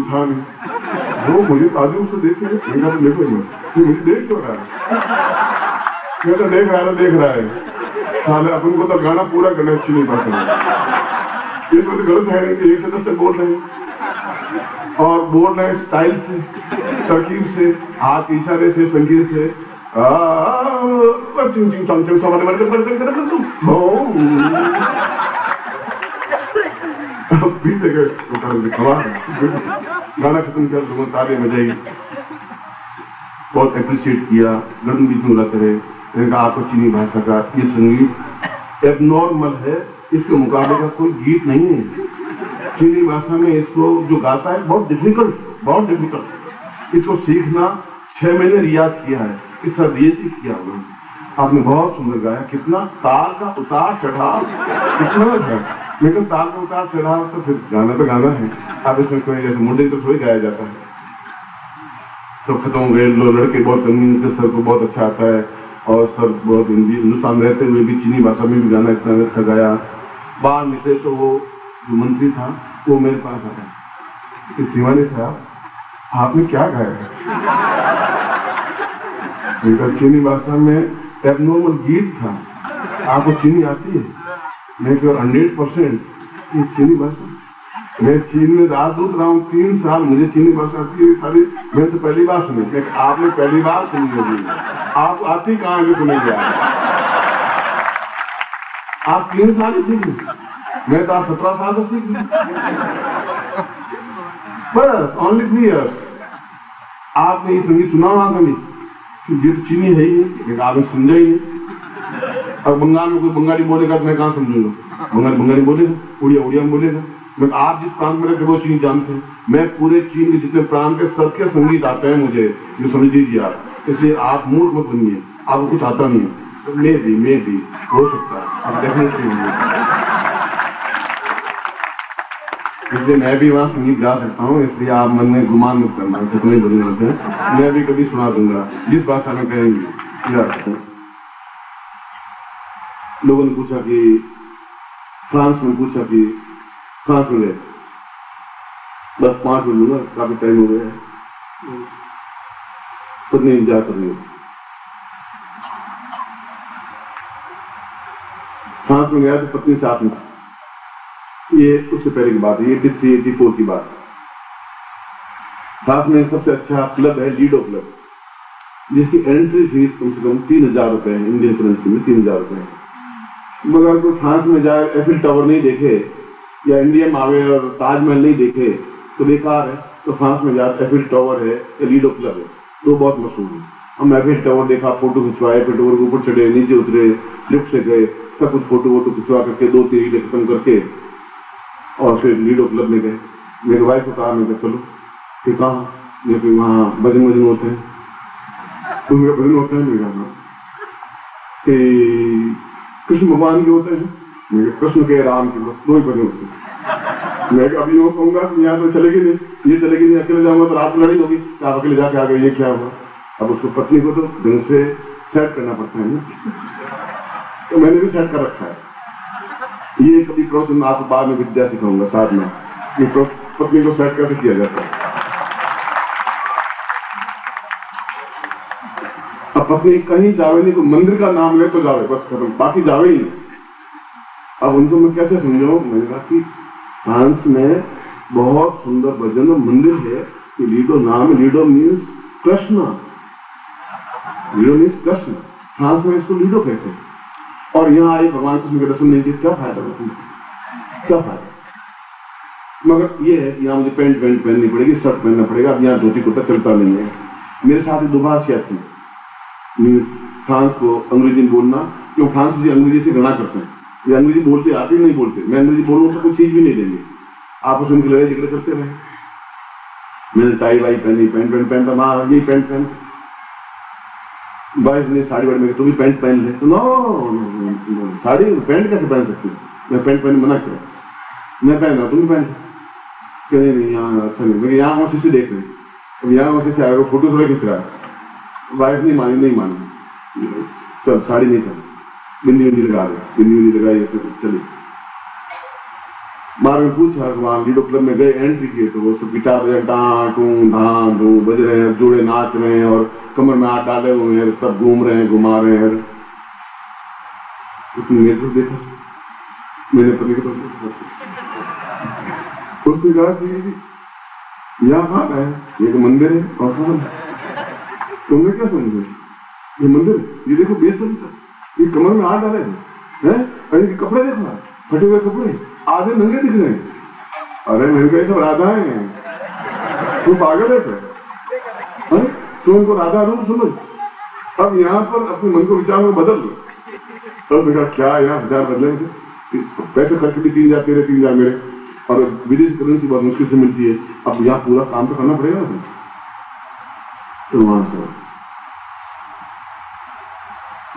था नहीं। वो मुझे ताजुब से देखे, मैंने तो देखो ये मुझे देख क्यों रहा है? मैं तो देख रहा है साले अपन को तो गाना पूरा करना अच्छी नहीं पाता। ये तो गलत है नहीं कि एक से बोल रहे हैं और बोल रहे हैं स्टाइल से, तरकीब से, हाथ के इशारे से, संगीत से। गाना खत्म कर दूंगा, ताले बजाई, बहुत अप्रिशिएट किया। गर्म बीच में बुलाते रहे, मैंने कहा आपको चीनी भाषा का ये संगीत एबनॉर्मल है, इसके मुकाबले का कोई गीत नहीं है। चीनी भाषा में इसको जो गाता है बहुत डिफिकल्ट। इसको सीखना 6 महीने रियाज किया है, इस सब ये किया हुआ। आपने बहुत सुंदर गाया, कितना ताल का उतार चढ़ाव, कितना है, लेकिन ताल का उतार चढ़ाव तो फिर गाना तो गाना है। अब इसमें कोई जैसे मुंडे तो थोड़ी गाया जाता है। तो खत्म हो गए लड़के, बहुत रंगीन थे, सर को बहुत अच्छा आता है और सर बहुत हिंदुस्तान रहते हुए भी चीनी भाषा में भी गाना इतना अच्छा गाया। बाहर निकले तो वो जो मंत्री था वो मेरे पास आया, शिवानी साहब आपने क्या गाया? चीनी भाषा में एबनॉर्मल गीत था, आपको चीनी आती है? मैं 100% ये चीनी भाषा, मैं चीन में राजदूत रहा हूँ 3 साल, मुझे चीनी भाषा आती है सारी। मैं तो पहली बार सुनी, लेकिन आपने पहली बार सुनी होगी। आप आती कहाँ है सुनेंगे? आप 3 साल ही सीख, मैं तो आप 17 साल से सीख ली, बस ओनली 3 years। आपने ये संगीत सुना वहां कभी? ये तो चीनी है ही नहीं, लेकिन आपने समझा ही नहीं। और बंगाल में कोई बंगाली बोलेगा तो मैं कहाँ समझूंगा? बंगाली बोलेगा, उड़िया में बोलेगा। मैं आप जिस प्रांत में रहते वो चीन जानते हैं, मैं पूरे चीन के जितने प्रांत के सबके संगीत आते हैं मुझे, जो समझ लीजिए आप। इसलिए आप मूर्ख मत बनिए, आपको कुछ आता नहीं है। तो मैं भी हो सकता है, आप डेफिनेटली होंगे। इसलिए मैं भी वहाँ संगीत गा सकता हूँ, इसलिए आप मन में गुमान मत करना, कितने बड़ी होते हैं। मैं भी कभी सुना दूंगा जिस भाषा में कहेंगे। लोगों ने पूछा कि फ्रांस में गए, बस 5 मिनट लूंगा, काफी टाइम हो गया है, पत्नी इंतजार कर रही है। फ्रांस में गया तो पत्नी साथ में, ये उससे पहले की बात है, 83-84 की बात। फ्रांस में सबसे अच्छा क्लब है लीडो क्लब, जिसकी एंट्री फीस कम से कम 3000 रुपए है, इंडियन करेंसी में 3000 रुपए है। मगर कोई फ्रांस में जाए एफिल टावर नहीं देखे या इंडिया में आवे और ताजमहल नहीं देखे तो बेकार है। तो फ्रांस में जाए एफिल टावर है या लीडो क्लब है, तो बहुत मशहूर है। हम एफिल टावर देखा, फोटो खिंचवाए, एफिल टावर के ऊपर चढ़े, नीचे उतरे, लिफ्ट से गए, सब कुछ फोटो खिंचवा करके 2-3 रीलें खत्म करके और फिर लीडो क्लब में गए। मेरे वाइफ को कहा, मैं चलो, फिर कहा फिर वहाँ भजन होते हैं, तो मेरा भजन होता है, मेरा कृष्ण भगवान के होते हैं, मेरे कृष्ण के राम के, बस 2 ही भजन होते हैं। मैं अभी यूँ कहूंगा यहाँ तो चलेगी नहीं, ये चलेगी नहीं, अकेले जाऊंगा तो रात लड़ी होगी, आप अकेले जाके आ गए, ये क्या हुआ? अब उसको पत्नी को तो ढंग से सेट करना पड़ता है ना, तो मैंने भी सेट कर रखा है। ये कभी प्रोसेस आपको बाद में विद्या सिखाऊंगा साथ में, पत्नी को सेट कैसे किया जाता है। अब पत्नी कहीं जावे नहीं, तो मंदिर का नाम ले तो जावे, बस खत्म, बाकी जावे ही नहीं। अब उनको मैं कैसे समझाऊं? मैंने कहा कि फ्रांस में बहुत सुंदर भजन मंदिर है, कि लीडो नाम, ludo means Krishna, ludo means Krishna, France में इसको लीडो कहते हैं। और यहाँ आए भगवान कृष्ण के दर्शन नहीं किए, क्या फायदा? क्या फायदा? मगर ये है कि यहाँ मुझे पैंट पहननी पड़ेगी, शर्ट पहनना पड़ेगा। अब यहाँ धोती कुर्ता चलता नहीं है। मेरे साथ ही दुभाषिया थी, फ्रांस को अंग्रेजी बोलना, क्यों फ्रांस अंग्रेजी से घृणा करते हैं, ये अंग्रेजी बोलते आते नहीं बोलते। मैं अंग्रेजी बोलूँ तो कोई चीज भी नहीं देंगे, आपस में लड़ाई झगड़े करते रहे। मैंने टाई वाई पहनी, पैंट पहनता, माँ यही पैंट पहन, वाइफ ने साड़ी वाड़ी में तो भी पैंट पहन ले, तो नो साड़ी पैंट कैसे पहन सकती? मैं पैंट पहन मना किया, मैं पहना तुम भी पहन, नहीं यहाँ अच्छा नहीं, मैं यहाँ वहां से देख रही, अब यहाँ वहां से आएगा, फोटो थोड़ा खींच रहा है। वाइफ नहीं मानी, चल साड़ी नहीं पहन, बिंदी लगा रहे, बिंदी लगाई, चलिए मार में पूछा वहां लीडो क्लब में गए, एंट्री किए तो वो सब गिटार बजा बज रहे हैं, जोड़े नाच रहे हैं और कमर में हाथ डाले हुए हैं, सब घूम रहे हैं, घुमा रहे हैं। उसने मेरे को देखा, मैंने पत्नी को देखा, उसने कहा कि यहाँ कहाँ है, ये तो मंदिर है और कहाँ है? तुमने क्या समझे? ये मंदिर, ये देखो बेसन का, ये कमर में हाथ डाले हैं, अरे कपड़े देखो, फटे हुए कपड़े, आधे नंगे दिख रहे हैं। अरे मैंने कहा सब राधा है, तू पागल है क्या? तू उनको राधा रूप समझ। अब यहाँ पर अपने मन को विचार को बदल दो। तब देखा क्या यहाँ विचार बदले, पैसे खर्च भी 3,000 तेरे 3,000 मेरे, और विदेश करेंसी बहुत मुश्किल से मिलती है। अब यहाँ पूरा काम तो करना पड़ेगा ना। तो वहां से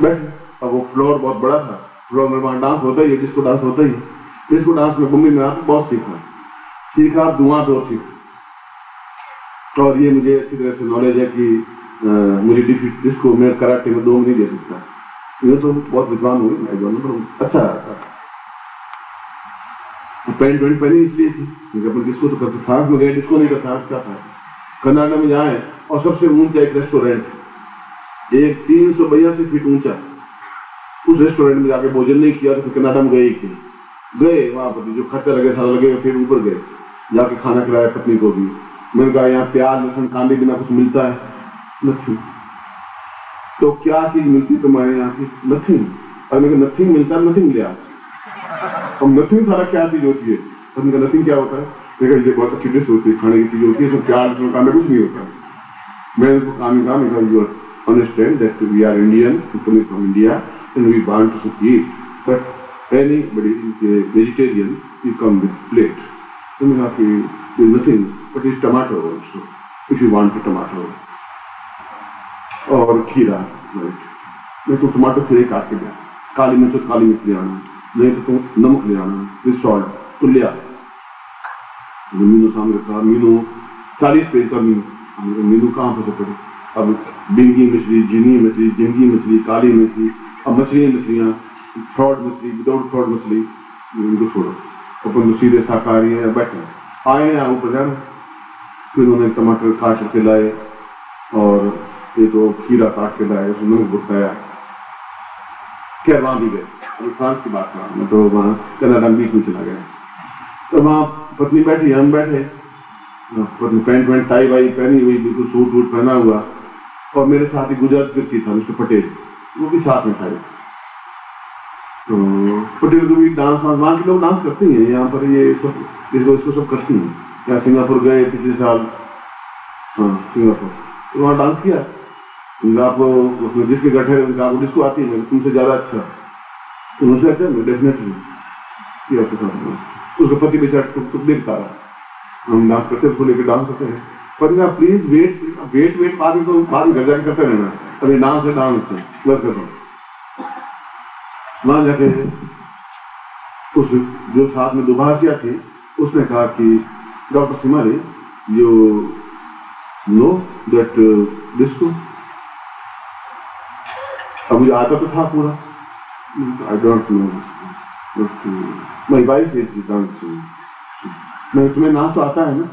बैठे, अब वो फ्लोर बहुत बड़ा था, फ्लोर में वहां डांस होता ही है, जिसको डांस होता ही। इसको डांस में बम्बई में आकर बहुत सीखा धुआं दो सीखा। और ये मुझे अच्छी तरह से नॉलेज है कि मुझे जिसको मैं कराटे में 2 नहीं दे सकता। ये तो बहुत विद्वान हुई, मैं दोनों अच्छा था। पैंट वैंट पहनी इसलिए थी, अपन किसको तो करते, फ्रांस में गए जिसको नहीं करता क्या था। कर्नाटक में जाए और सबसे ऊंचा एक रेस्टोरेंट, एक 382 फीट ऊंचा, उस रेस्टोरेंट में जाके भोजन नहीं किया तो फिर कर्नाटक में गए वहां पर जो खर्चा लगे सारा लगे, फिर ऊपर गए जाके खाना खिलाया पत्नी को भी। मैंने कहा यहाँ प्याज लहसुन कांदे बिना कुछ मिलता है? नथिंग। तो क्या चीज मिलती तुम्हारे यहाँ की? नथिंग। और मेरे को नथिंग मिलता है, नथिंग लिया। अब नथिंग सारा क्या चीज होती है? पत्नी का नथिंग क्या होता है? देखा ये बहुत अच्छी डिश होती है, खाने की चीज होती है, सब प्याज लहसुन कांदे कुछ नहीं होता। मैंने उसको काम कहा you understand that we are Indian, people from India, and we want to eat. But anybody is a vegetarian, you come with plate. So you have to do nothing, but it's tomato also, if you want a tomato. और खीरा, right? मैं तो टमाटर खीरे काट के दिया, काली मिर्च तो काली मिर्च ले आना, नहीं तो तुम नमक ले आना, विद सॉल्ट तो ले आ। मीनू सामने रखा, मीनू 40 पेज का मीनू कहाँ पर पड़े? अब बिंगी मछली, झींगी मछली, जिंगी मछली, काली मछली, अब मछलियाँ, फ्रॉड मछली, विदाउट फ्रॉड मछली, इनको छोड़ो। अपन तो सीधे शाकाहारी है, बैठे आए यहाँ ऊपर जाना। फिर उन्होंने टमाटर काट के लाए और ये तो खीरा काट के लाए, उसमें नमक गुटाया। खैर वहां भी गए, अभी फ्रांस की बात कर रहा, तो वहां कनाडा बीच में चला गया। तो वहां पत्नी बैठी, हम बैठे, पत्नी पैंट वैंट टाई वाई पहनी हुई, बिल्कुल सूट वूट पहना हुआ, और मेरे साथ ही गुजरात व्यक्ति था मिस्टर पटेल, वो भी साथ में था। तो पटेल को भी डांस वहां के लोग डांस करते हैं, यहाँ पर ये सब इसको सब करती हैं। यहाँ सिंगापुर गए पिछले साल, हाँ सिंगापुर, तो वहाँ डांस किया। आपको जिसके गठे आपको जिसको आती है तुमसे ज्यादा अच्छा, तो मुझसे अच्छा डेफिनेटली किया उसका पति बेचारा टुक देखता रहा, हम डांस करते उसको लेकर डांस करते हैं। पर ना प्लीज वेट बाद में तो बाद में घर जाके करते रहना, अभी डांस है डांस है बस कर। वहां जाके उस जो साथ में दुभाषिया थी उसने कहा कि डॉक्टर सिमारी यू नो दैट डिस्को। अब मुझे आता तो था पूरा, I don't know, my wife is dancing. मैं तुम्हें नाच तो आता है ना?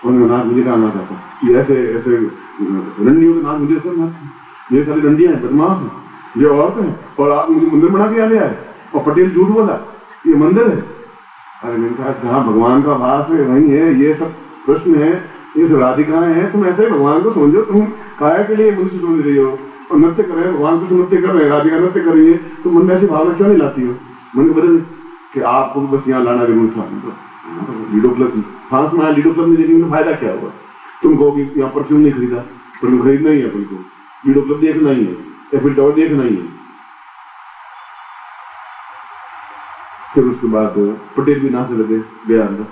और नाच मुझे गाना चाहता, ये ऐसे ऐसे रंडियों के नाच मुझे सब नाच, ये सारी रंडियां हैं, बदमाश हैं, ये औरत है, और आप मुझे मंदिर बना के आ गया है, और पटेल झूठ बोला ये मंदिर है। अरे मैंने कहा जहाँ भगवान का वास है वही है, ये सब कृष्ण है, ये सब राधिकाएं हैं, तुम ऐसे ही भगवान को समझो, तुम काया के लिए मनुष्य समझ रही हो, और नृत्य कर रहे हैं, भगवान को नृत्य कर रहे हैं, राधिका नृत्य कर रही है, तो मन में ऐसी भावना क्यों नहीं लाती हो? मन को बदल कि आपको बस यहाँ लाना जरूर था। लीडो क्लब फ्रांस में आया, लीडो क्लब में देखने में फायदा क्या हुआ? तुम कहोगे यहाँ परफ्यूम नहीं खरीदा, पर खरीदना ही है अपन को, लीडो क्लब देखना ही है, एफिल टावर देखना ही है। फिर उसके बाद पटेल भी नाचने लगे, गया अंदर।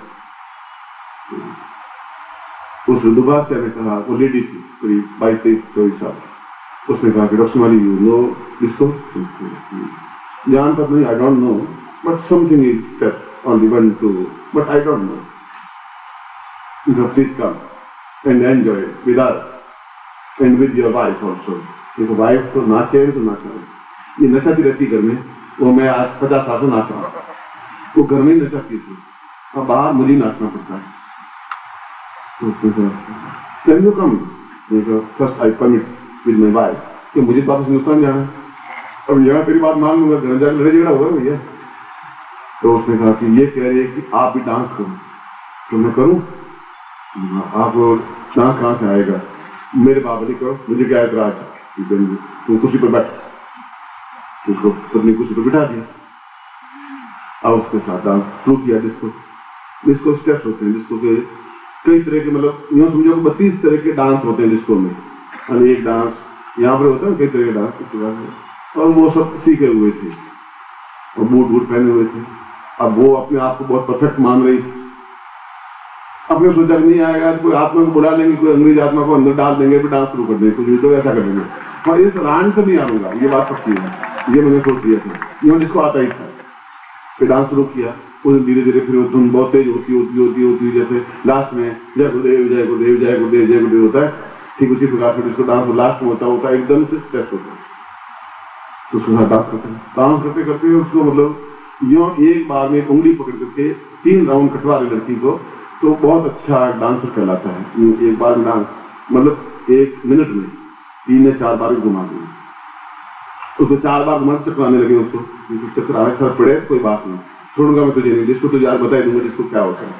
उस दुबासिया ने कहा, वो लेडी थी करीब 22-23 साल, उसने कहा कि डॉक्टर मारी यू नो डिस्को? जान तक नहीं, आई don't no, but something is set on the one two, but I don't no. Please come and enjoy with us and with your wife also. देखो वाइफ तो नाचे तो नाचा, ये नशा की रहती घर में, वो मैं आज 50 साल से नाचा, वो घर में ही नचाती थी, अब बाहर मुझे नाचना पड़ता है। तो उसने कहा can you come, first I permit with my wife कि मुझे वापस हिंदुस्तान जाना है, अब यहाँ तेरी बात मान लूंगा, घर जाकर लड़ाई झगड़ा होगा भैया। तो उसने कहा कि ये कह रही है कि आप भी डांस करो, तो मैं करूं? आप डांस कहाँ से आएगा, मेरे बाबा जी करो, मुझे क्या एतराज है, तुम कुर्सी पर बैठ। उसको पत्नी कुर्सी पर बिठा दिया और उसके साथ डांस शुरू किया। डिस्को स्टेप्स होते हैं, डिस्को के कई तरह के, मतलब यूँ समझो 32 तरह के डांस होते हैं डिस्को में। और एक डांस यहाँ पर होता है कई तरह के डांस इस प्रकार से, और वो सब सीखे हुए थे और बूट पहने हुए थे। अब वो अपने आप को बहुत परफेक्ट मान रही थी। अपने सोचा नहीं आएगा, कोई आत्मा को बुला लेंगे, कोई अंग्रेज आत्मा को अंदर डाल देंगे, फिर डांस शुरू कर देंगे, कुछ तो ऐसा करेंगे। और इस रान से नहीं आऊंगा, ये बात पक्की है, ये मैंने सोच लिया था, ये जिसको आता ही था। फिर डांस शुरू किया, उस धीरे धीरे फिर धुन बहुत तेज होती, जैसे लास्ट में जय गुरुदेव जय गुरुदेव जय गुरुदेव जय गुरुदेव होता है, ठीक उसी प्रकार से जिसको डांस लास्ट में होता है एकदम से स्टेप होता है। तो उसके साथ डांस करते करते उसको मतलब यूँ एक बार में उंगली पकड़ करके 3 राउंड कटवा रही लड़की को, तो बहुत अच्छा डांसर कहलाता है। एक बार में डांस मतलब 1 मिनट में 3 या 4 बार घुमा देंगे, उसको 4 बार घुमा चकराने लगे, उसको चक्कर आने सर पड़े कोई बात नहीं, छोड़ूंगा मैं तुझे नहीं, जिसको तुझे आज बता दूंगा जिसको क्या होता है।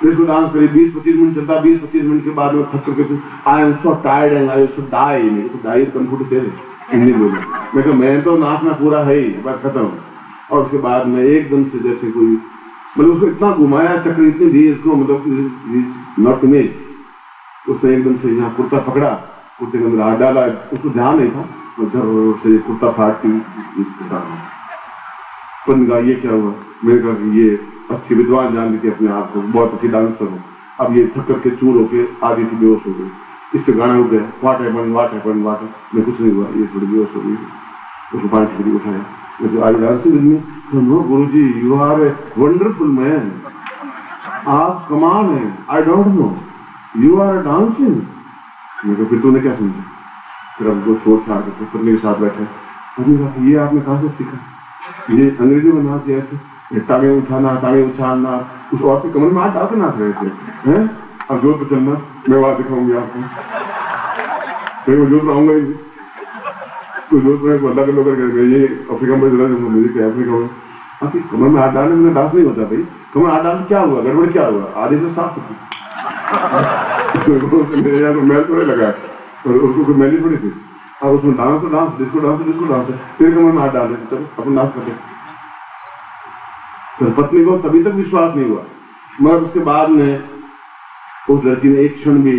इसको डांस करी 20-25 मिनट चलता, 20-25 मिनट के बाद में थक करके I am so tired and I should die, मेरे को डाई कंप्यूटर से हिंदी बोले, मैं कहा मैं तो नाचना पूरा है ही, बस खत्म। और उसके बाद में एकदम से जैसे कोई मतलब उसको इतना घुमाया चक्कर इतनी दी इसको, मतलब नॉट इमेज, उसने एकदम से यहाँ कुर्ता पकड़ा, कुर्ते के अंदर हाथ डाला, उसको ध्यान नहीं था, और से कुर्ता फाटती कहा ये क्या हुआ। मैंने कहा कि ये अच्छी विद्वान जान ली थी अपने आप को, बहुत अच्छी डांसर हो, अब ये थक करके चूर होके आधी से बेहोश हो गई। इसके गाना उठ गया, वाट हैपेंड मैं कुछ नहीं हुआ, ये थोड़ी बेहोश हो गई। उसको पानी से उठाया, I dancing with me, no Guruji you are a wonderful man, आप कमाल हैं, I don't know you are dancing. मैं कहा फिर तूने क्या समझा? फिर अब वो छोड़ छाड़ करके पत्नी के साथ बैठे, ये आपने कहाँ से सीखा? ये अंग्रेजी में नाच ऐसे टांगे उछालना, उस औरत के कमर में हाथ डाल के नाच रहे थे हैं। अब जोर पर चलना, मैं वहां दिखाऊंगी आपको, मैं जोर पर आऊंगा ही, तो जोर पर अल्लाह के लोग ये अफ्रीका में मुझे क्या अफ्रीका में आपकी कमर में हाथ डालने में डांस नहीं होता भाई, कमर हाथ डालने क्या हुआ, गड़बड़ क्या हुआ, आधे से साफ मेरे यहाँ तो मैल थोड़े लगा है और उसको कोई मैली थोड़ी थी, और उसमें डांस तो डांस, डिस्को डांस है, तेरे कमर में हाथ डाल देते, चलो अपन डांस करते। तो पत्नी को तभी तक विश्वास नहीं हुआ, मगर उसके बाद में उस लड़की ने एक क्षण भी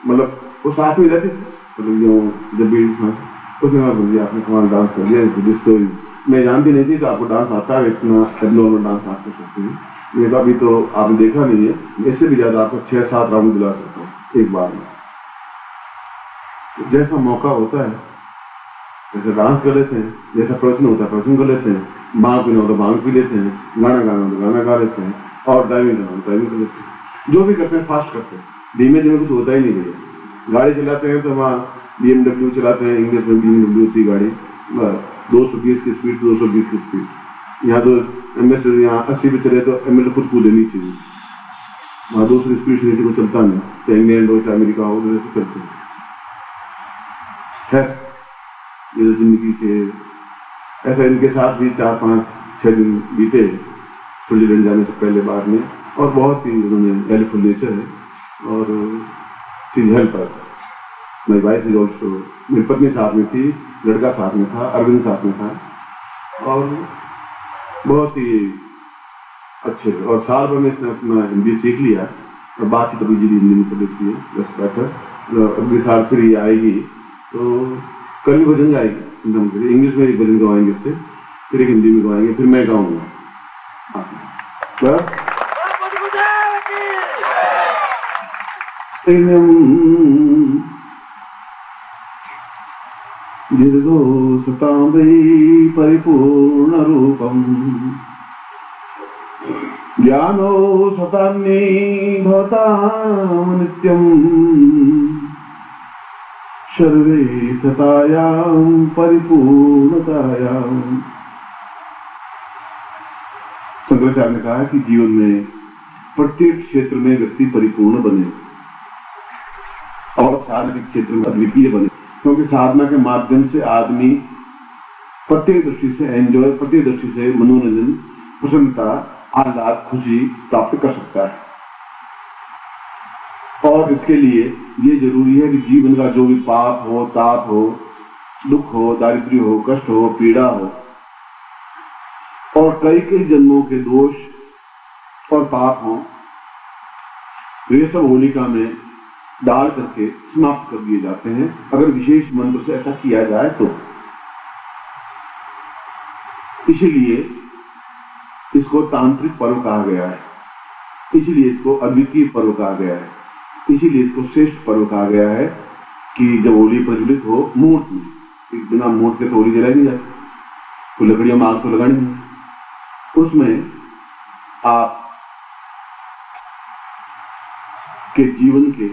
मतलब वो साथ में रहती मतलब जब भी उसने कहा बोलिए आपने कमाल डांस कर दिया, डिस्को मैं जानती नहीं थी तो आपको डांस आता है, इतना एबनॉर्मल डांस आप कर सकते हैं। मैं कहा अभी तो आपने देखा नहीं है, इससे भी ज्यादा आपको 6-7 राउंड दिला सकता हूँ एक बार में। तो जैसा मौका होता है जैसे डांस कर लेते हैं, जैसा प्रश्न होता है प्रश्न कर लेते हैं, भांग पीना होता है भांग पी लेते हैं, गाना गाना होता गाना गा लेते हैं, और ड्राइविंग करना ड्राइविंग कर लेते हैं, जो भी करते हैं फास्ट करते हैं, धीमे धीमे कुछ होता ही नहीं भैया। गाड़ी चलाते हैं तो वहाँ BMW चलाते हैं, इंग्लिश में BMW होती गाड़ी, 220 की स्पीड 220 की स्पीड, यहाँ तो MS यहाँ 80 पे चले तो ML खुद कूदे नीचे, वहाँ 200 स्पीड से नीचे को चलता नहीं, चाहे इंग्लैंड हो चाहे अमेरिका हो तो चलते हैं। ये जिंदगी के ऐसा इनके साथ भी 4-5-6 दिन बीते स्विट्जरलैंड जाने से पहले बाद में, और बहुत ही उन्होंने हेल्पफुल नेचर है और चीज हेल्पर। मेरी वाइफ इज ऑल्सो, मेरी पत्नी साथ में थी, लड़का साथ में था, अरविंद साथ में था, और बहुत ही अच्छे। और साल भर में इसने अपना हिंदी सीख लिया और बात ही कभी जी हिंदी में कर देती है, बस बेटर। अगले साल फिर ये आएगी तो कल भी भजन गाएगी, इंग्लिश में एक भजन गवाएंगे उससे, फिर एक हिंदी में गवाएंगे, फिर मैं गाऊंगा। निर्दोषतामयी परिपूर्ण रूपम ज्ञानो सतान्ये भवतां नित्यम् सर्वे सतायां परिपूर्णतायां। शंकराचार्य ने कहा कि जीवन में प्रत्येक क्षेत्र में व्यक्ति परिपूर्ण बने और सार्वजनिक क्षेत्र में अद्वितीय बने, क्योंकि साधना के माध्यम से आदमी प्रत्येक दृष्टि से एंजॉय, प्रत्येक दृष्टि से मनोरंजन, प्रसन्नता, आह्लाद, खुशी प्राप्त कर सकता है। और इसके लिए ये जरूरी है कि जीवन का जो भी पाप हो, ताप हो, दुख हो, दारिद्र्य हो, कष्ट हो, पीड़ा हो और कई कई जन्मों के दोष और पाप हो, वे सब होलिका में डाल करके समाप्त कर दिए जाते हैं अगर विशेष मंत्र से ऐसा किया जाए तो। इसीलिए इसको तांत्रिक पर्व कहा गया है, इसीलिए इसको अद्वितीय पर्व कहा गया है, इसीलिए इसको श्रेष्ठ पर्व कहा गया है कि जब होली प्रज्वलित हो मूर्त में, एक बिना मूर्त के तो होली जलाई नहीं जाती, तो लकड़ियां मार तो लगानी नहीं, उसमें आप के जीवन के